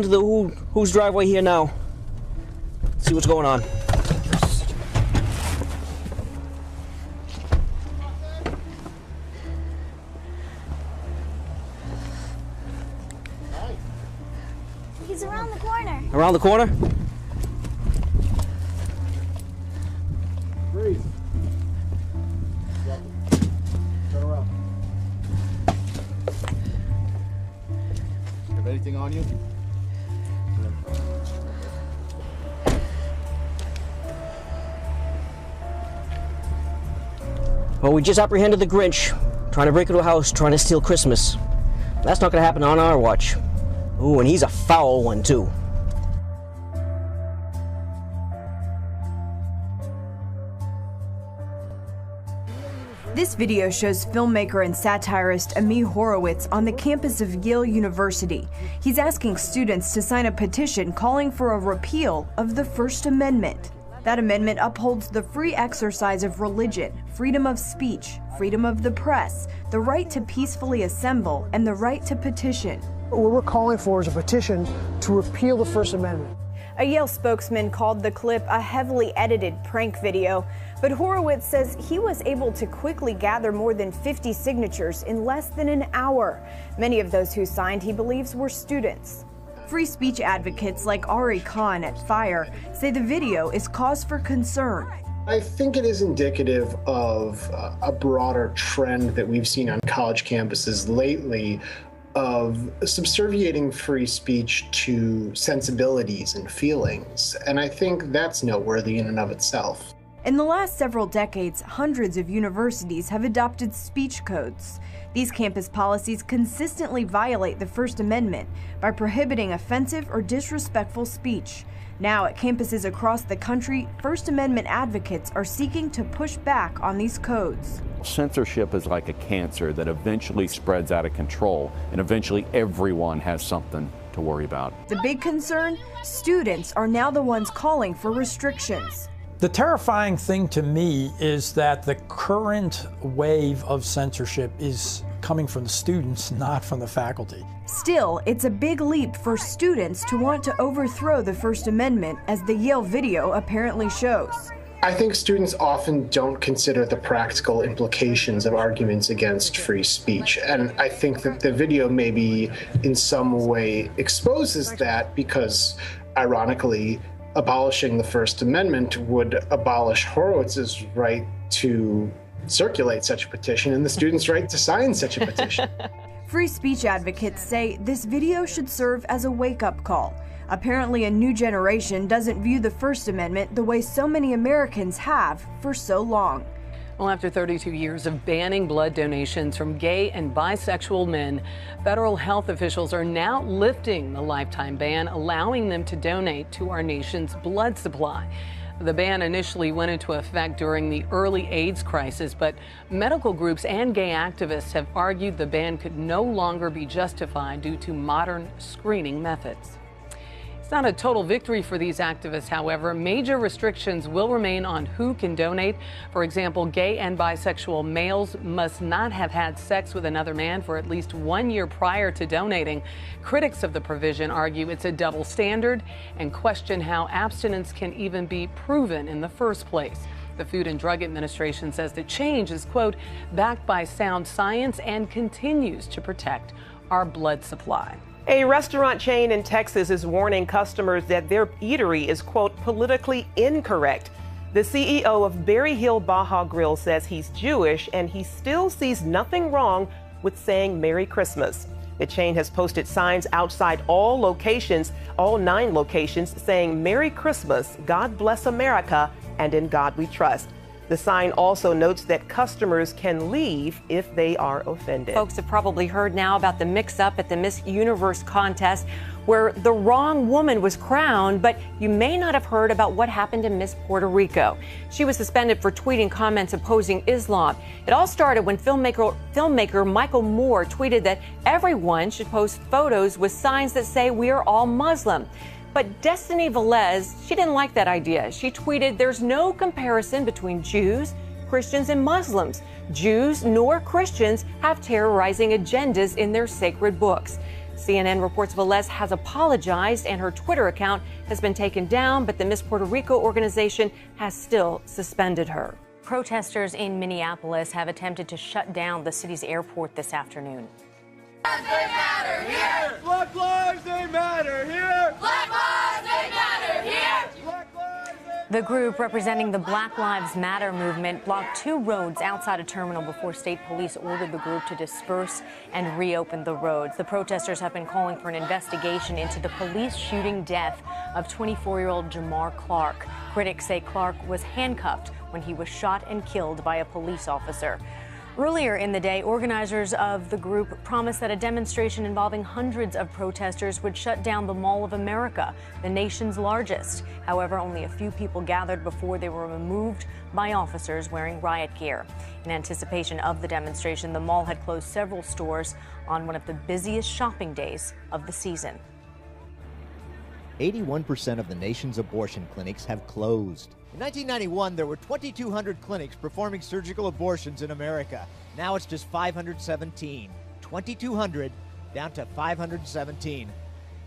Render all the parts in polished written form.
into the whose driveway here now. See what's going on. He's around the corner. Around the corner? Freeze. Turn around. You have anything on you? Well, we just apprehended the Grinch, trying to break into a house, trying to steal Christmas. That's not going to happen on our watch. Ooh, and he's a foul one, too. This video shows filmmaker and satirist Ami Horowitz on the campus of Yale University. He's asking students to sign a petition calling for a repeal of the First Amendment. That amendment upholds the free exercise of religion, freedom of speech, freedom of the press, the right to peacefully assemble, and the right to petition. What we're calling for is a petition to repeal the First Amendment. A Yale spokesman called the clip a heavily edited prank video, but Horowitz says he was able to quickly gather more than 50 signatures in less than an hour. Many of those who signed, he believes, were students. Free speech advocates like Ari Khan at FIRE say the video is cause for concern. I think it is indicative of a broader trend that we've seen on college campuses lately of subserviating free speech to sensibilities and feelings. And I think that's noteworthy in and of itself. In the last several decades, hundreds of universities have adopted speech codes. These campus policies consistently violate the First Amendment by prohibiting offensive or disrespectful speech. Now, at campuses across the country, First Amendment advocates are seeking to push back on these codes. Censorship is like a cancer that eventually spreads out of control, and eventually everyone has something to worry about. The big concern? Students are now the ones calling for restrictions. The terrifying thing to me is that the current wave of censorship is coming from the students, not from the faculty. Still, it's a big leap for students to want to overthrow the First Amendment, as the Yale video apparently shows. I think students often don't consider the practical implications of arguments against free speech. And I think that the video maybe in some way exposes that because, ironically, abolishing the First Amendment would abolish Horowitz's right to circulate such a petition and the students' right to sign such a petition. Free speech advocates say this video should serve as a wake-up call. Apparently, a new generation doesn't view the First Amendment the way so many Americans have for so long. Well, after 32 years of banning blood donations from gay and bisexual men, federal health officials are now lifting the lifetime ban, allowing them to donate to our nation's blood supply. The ban initially went into effect during the early AIDS crisis, but medical groups and gay activists have argued the ban could no longer be justified due to modern screening methods. It's not a total victory for these activists, however. Major restrictions will remain on who can donate. For example, gay and bisexual males must not have had sex with another man for at least 1 year prior to donating. Critics of the provision argue it's a double standard and question how abstinence can even be proven in the first place. The Food and Drug Administration says the change is, quote, backed by sound science and continues to protect our blood supply. A restaurant chain in Texas is warning customers that their eatery is, quote, politically incorrect. The CEO of Berry Hill Baja Grill says he's Jewish and he still sees nothing wrong with saying Merry Christmas. The chain has posted signs outside all locations, all 9 locations, saying Merry Christmas, God bless America, and in God we trust. The sign also notes that customers can leave if they are offended. Folks have probably heard now about the mix-up at the Miss Universe contest where the wrong woman was crowned, but you may not have heard about what happened to Miss Puerto Rico. She was suspended for tweeting comments opposing Islam. It all started when filmmaker Michael Moore tweeted that everyone should post photos with signs that say we are all Muslim. But Destiny Velez, she didn't like that idea. She tweeted, there's no comparison between Jews, Christians, and Muslims. Jews nor Christians have terrorizing agendas in their sacred books. CNN reports Velez has apologized and her Twitter account has been taken down, but the Miss Puerto Rico organization has still suspended her. Protesters in Minneapolis have attempted to shut down the city's airport this afternoon. They matter here. Black lives, they matter here. Black lives, they matter here. Black lives, they matter. The group representing the Black Lives Matter movement blocked 2 roads outside a terminal before state police ordered the group to disperse and reopen the roads. The protesters have been calling for an investigation into the police shooting death of 24-year-old Jamar Clark. Critics say Clark was handcuffed when he was shot and killed by a police officer. Earlier in the day, organizers of the group promised that a demonstration involving hundreds of protesters would shut down the Mall of America, the nation's largest. However, only a few people gathered before they were removed by officers wearing riot gear. In anticipation of the demonstration, the mall had closed several stores on one of the busiest shopping days of the season. 81% of the nation's abortion clinics have closed. In 1991, there were 2,200 clinics performing surgical abortions in America. Now it's just 517. 2,200 down to 517.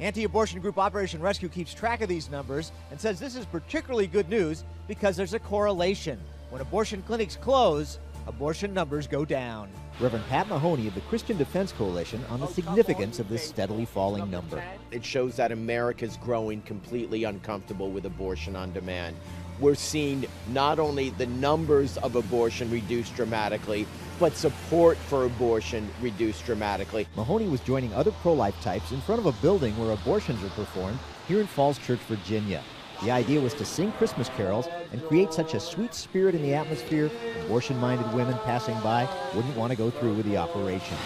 Anti-abortion group Operation Rescue keeps track of these numbers and says this is particularly good news because there's a correlation. When abortion clinics close, abortion numbers go down. Reverend Pat Mahoney of the Christian Defense Coalition on the significance of this steadily falling number. It shows that America's growing completely uncomfortable with abortion on demand. We're seeing not only the numbers of abortion reduced dramatically, but support for abortion reduced dramatically. Mahoney was joining other pro-life types in front of a building where abortions are performed here in Falls Church, Virginia. The idea was to sing Christmas carols and create such a sweet spirit in the atmosphere, abortion-minded women passing by wouldn't want to go through with the operation.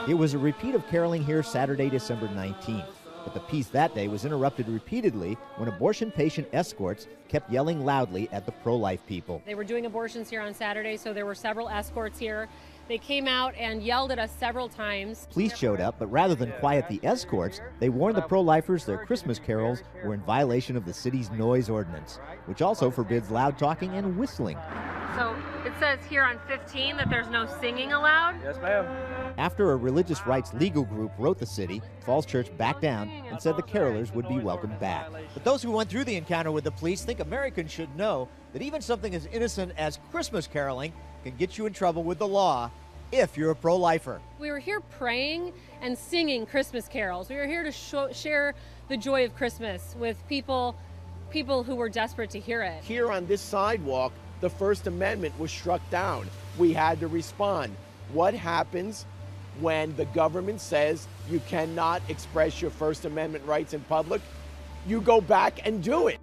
It was a repeat of caroling here Saturday, December 19th. But the peace that day was interrupted repeatedly when abortion patient escorts kept yelling loudly at the pro-life people. They were doing abortions here on Saturday, so there were several escorts here. They came out and yelled at us several times. Police showed up, but rather than quiet the escorts, they warned the pro-lifers their Christmas carols were in violation of the city's noise ordinance, which also forbids loud talking and whistling. So it says here on 15 that there's no singing allowed? Yes, ma'am. After a religious rights legal group wrote the city, Falls Church backed down and said the carolers would be welcomed back. But those who went through the encounter with the police think Americans should know that even something as innocent as Christmas caroling can get you in trouble with the law if you're a pro-lifer. We were here praying and singing Christmas carols. We were here to share the joy of Christmas with people who were desperate to hear it. Here on this sidewalk, the First Amendment was struck down. We had to respond. What happens when the government says you cannot express your First Amendment rights in public? You go back and do it.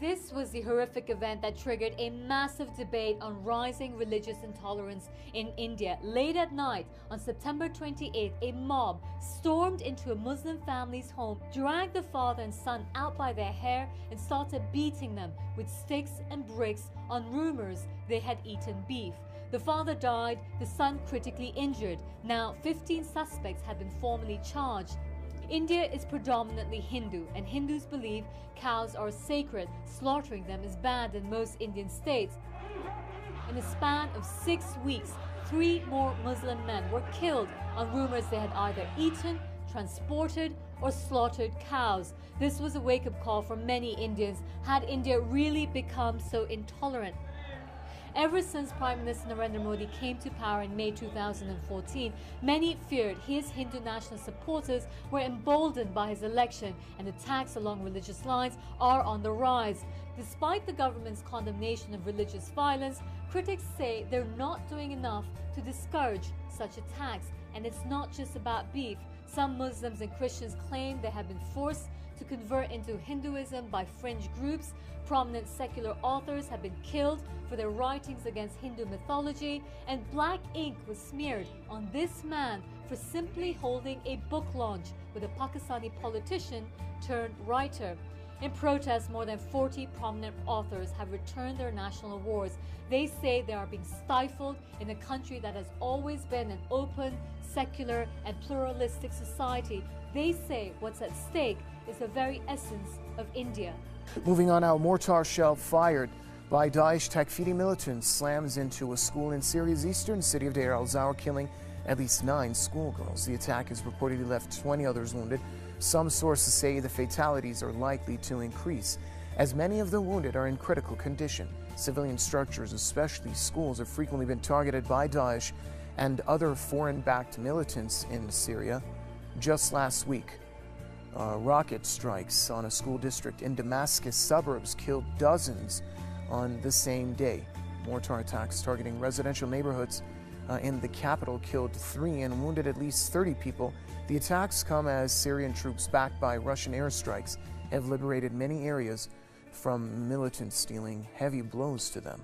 This was the horrific event that triggered a massive debate on rising religious intolerance in India. Late at night on September 28th, a mob stormed into a Muslim family's home, dragged the father and son out by their hair and started beating them with sticks and bricks on rumors they had eaten beef. The father died, the son critically injured. Now 15 suspects have been formally charged. India is predominantly Hindu, and Hindus believe cows are sacred. Slaughtering them is banned in most Indian states. In a span of 6 weeks, 3 more Muslim men were killed on rumors they had either eaten, transported, or slaughtered cows. This was a wake-up call for many Indians. Had India really become so intolerant? Ever since Prime Minister Narendra Modi came to power in May 2014, many feared his Hindu national supporters were emboldened by his election, and attacks along religious lines are on the rise. Despite the government's condemnation of religious violence, critics say they're not doing enough to discourage such attacks. And it's not just about beef. Some Muslims and Christians claim they have been forced to convert into Hinduism by fringe groups. Prominent secular authors have been killed for their writings against Hindu mythology, and black ink was smeared on this man for simply holding a book launch with a Pakistani politician turned writer. In protest, more than 40 prominent authors have returned their national awards. They say they are being stifled in a country that has always been an open, secular, and pluralistic society. They say what's at stake is the very essence of India. Moving on, our mortar shell fired by Daesh Takfiri militants slams into a school in Syria's eastern city of Deir al-Zawar, killing at least 9 schoolgirls. The attack has reportedly left 20 others wounded. Some sources say the fatalities are likely to increase, as many of the wounded are in critical condition. Civilian structures, especially schools, have frequently been targeted by Daesh and other foreign-backed militants in Syria. Just last week, rocket strikes on a school district in Damascus suburbs killed dozens on the same day. Mortar attacks targeting residential neighborhoods in the capital killed 3 and wounded at least 30 people. The attacks come as Syrian troops backed by Russian airstrikes have liberated many areas from militants dealing heavy blows to them.